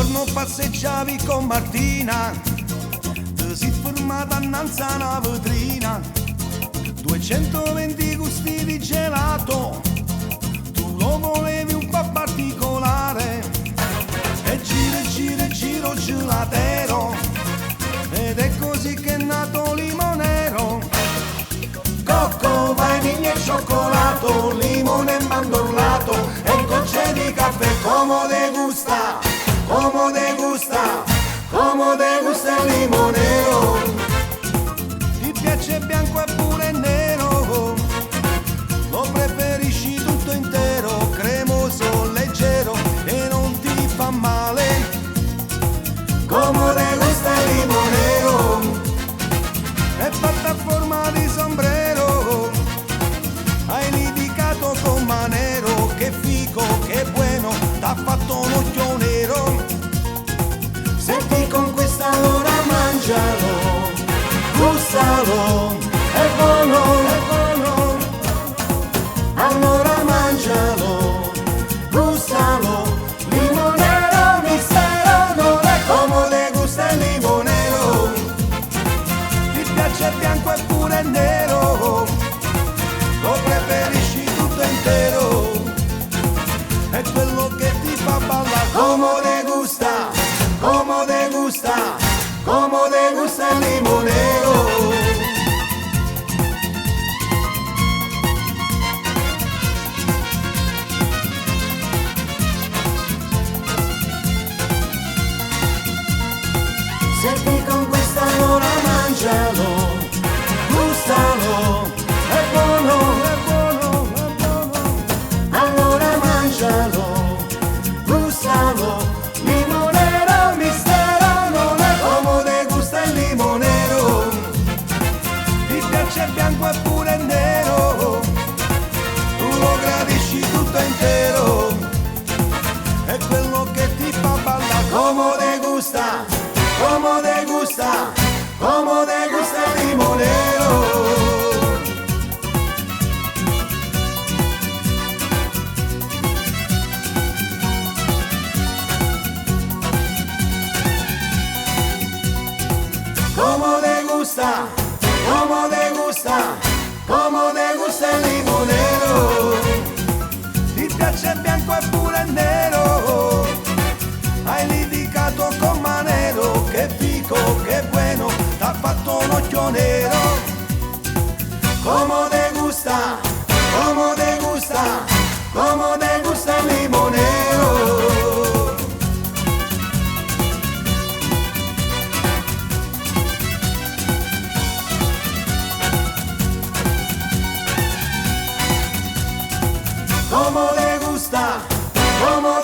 giorno passeggiavi con Martina, ti si fermata innanzi a una vetrina, 220 gusti di gelato, tu lo volevi un po' particolare, e giro gelatero, ed è così che è nato Limonero. Cocco, vainiglia e cioccolato, limone e mandorlato, e gocce di caffè, come te gusta, come te gusta, come te gusta il limonero. Ti piace bianco e pure nero, lo preferisci tutto intero, cremoso, leggero e non ti fa male, come te gusta il limonero. È fatta a forma di sombrero, hai litigato con Manero, che fico, che bueno, t'ha fatto un occhio nero. Senti con questa allora mangialo, gustalo, è buono, allora mangialo, gustalo, limonero, mistero, non è come te gusta il limonero. Ti piace bianco e pure nero, lo preferisci tutto intero, è quello che ti fa ballare, come te gusta, come te gusta, come te gusta il limonero. Senti con questa allora mangialo, gustalo, è buono, allora mangialo, gustalo, limonero, mistero, non è come te gusta il limonero. Ti piace bianco e pure nero, tu lo gradisci tutto intero, è quello che ti fa ballare, come te gusta, come te gusta, come te gusta il limonero. Como te gusta, como te gusta, como te gusta il limonero. Ti piace bianco e pure nero, hai litigato con Manero, che fico, che bueno, t'ha fatto un occhio nero. Como te gusta, como te gusta, como te gusta il limonero. Como te gusta, como